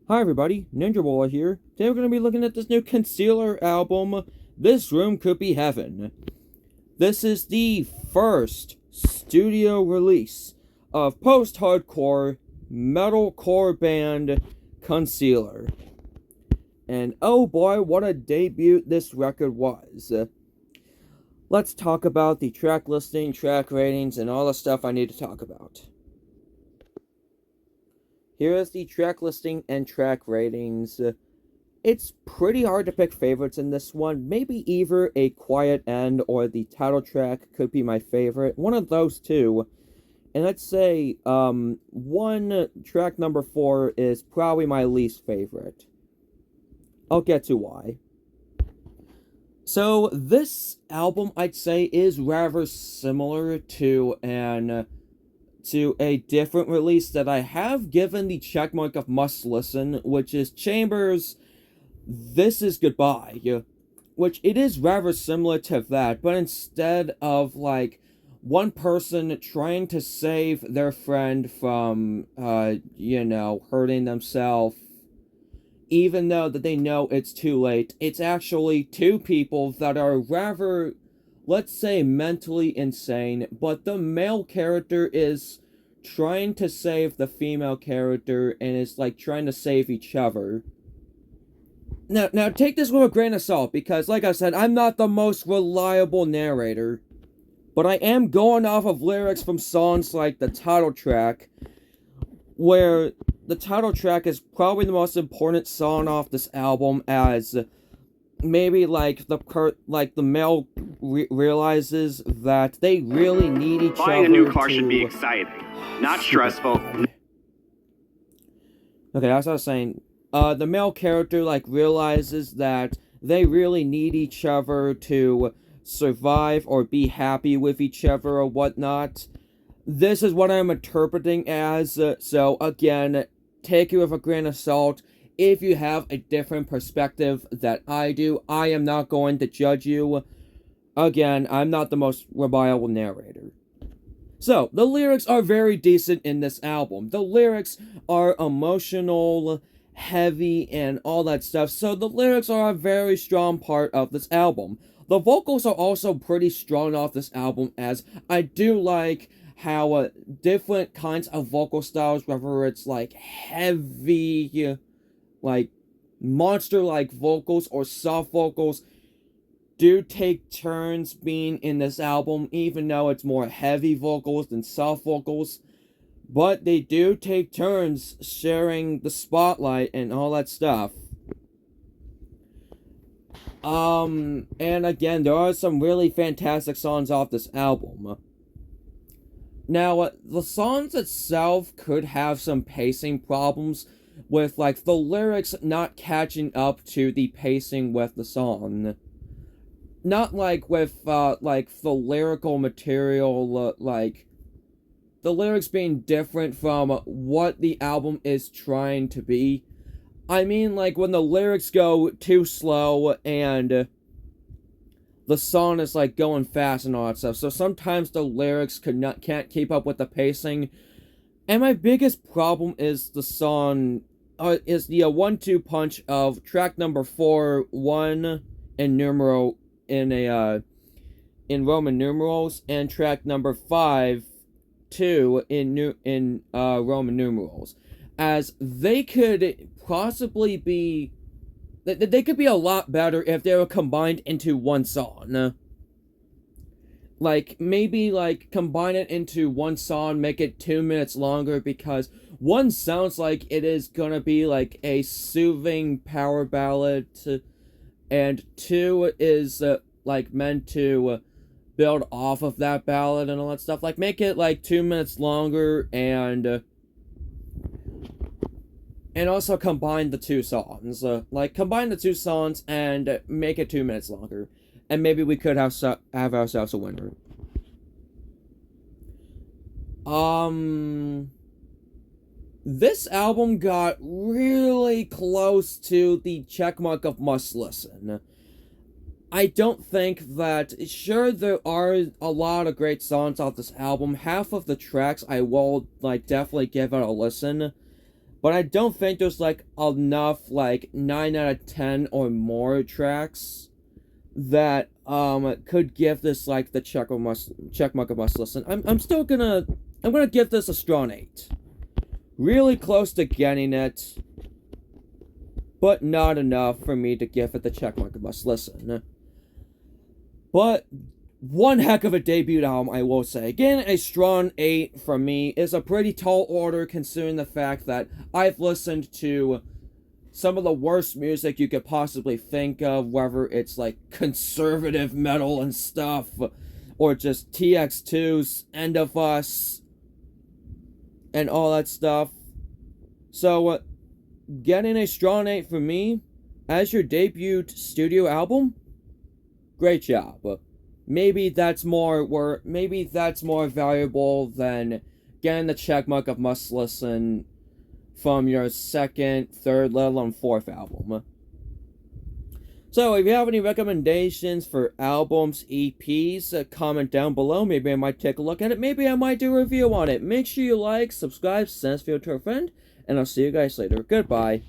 Hi everybody, Ninja Boy here. Today we're going to be looking at this new Concealer album, This Room Could Be Heaven. This is the first studio release of post-hardcore metalcore band Concealer. And oh boy, what a debut this record was. Let's talk about the track listing, track ratings, and all the stuff I need to talk about. Here is the track listing and track ratings. It's pretty hard to pick favorites in this one. Maybe either A Quiet End or the title track could be my favorite. One of those two. And let's say, track number 4 is probably my least favorite. I'll get to why. So, this album, I'd say, is rather similar to a different release that I have given the checkmark of must listen, which is Chambers' This Is Goodbye, which it is rather similar to that, but instead of like one person trying to save their friend from hurting themselves, even though that they know it's too late, it's actually two people that are rather, let's say, mentally insane, but the male character is trying to save the female character and is like trying to save each other. Now take this with a grain of salt, because like I said, I'm not the most reliable narrator, but I am going off of lyrics from songs like the title track, where the title track is probably the most important song off this album, as maybe like the male realizes that they really need each other. Buying a new car should be exciting, not stressful. Okay, that's what I was saying. The male character like realizes that they really need each other to survive or be happy with each other or whatnot. This is what I'm interpreting as, so again, take it with a grain of salt. If you have a different perspective that I do, I am not going to judge you. Again, I'm not the most reliable narrator. So, the lyrics are very decent in this album. The lyrics are emotional, heavy, and all that stuff, so the lyrics are a very strong part of this album. The vocals are also pretty strong off this album, as I do like how different kinds of vocal styles, whether it's like heavy, like monster-like vocals or soft vocals, do take turns being in this album, even though it's more heavy vocals than soft vocals. But they do take turns sharing the spotlight and all that stuff. And again, there are some really fantastic songs off this album. Now, the songs itself could have some pacing problems, with like the lyrics not catching up to the pacing with the song. Not like with like the lyrical material, like the lyrics being different from what the album is trying to be. I mean, like when the lyrics go too slow and the song is like going fast and all that stuff. So sometimes the lyrics can't keep up with the pacing. And my biggest problem is the song is the 1-2 punch of track number 4, 1 in numero in Roman numerals, and track number 5, 2 in Roman numerals, as they could possibly be they could be a lot better if they were combined into one song. Like, maybe, like, combine it into one song, make it 2 minutes longer, because one sounds like it is gonna be, like, a soothing power ballad, and 2 is, like, meant to build off of that ballad and all that stuff. Like, make it, like, 2 minutes longer, and also combine the two songs. Like, combine the two songs and make it 2 minutes longer. And maybe we could have ourselves a winner. This album got really close to the checkmark of must listen. I don't think that, sure, there are a lot of great songs off this album. Half of the tracks I will, like, definitely give it a listen. but I don't think there's like enough like 9 out of 10 or more tracks that could give this like the check mark of must listen. I'm gonna give this a strong 8. Really close to getting it, but not enough for me to give it the check mark of must listen. But one heck of a debut album, I will say. Again, a strong 8 from me is a pretty tall order considering the fact that I've listened to some of the worst music you could possibly think of, whether it's like conservative metal and stuff, or just TX2's End of Us, and all that stuff. So, getting a strong 8 from me as your debut studio album, great job. Maybe that's more valuable than getting the checkmark of must listen from your second, third, let alone fourth album. So, if you have any recommendations for albums, EPs, comment down below. Maybe I might take a look at it. Maybe I might do a review on it. Make sure you like, subscribe, send this video to a friend, and I'll see you guys later. Goodbye.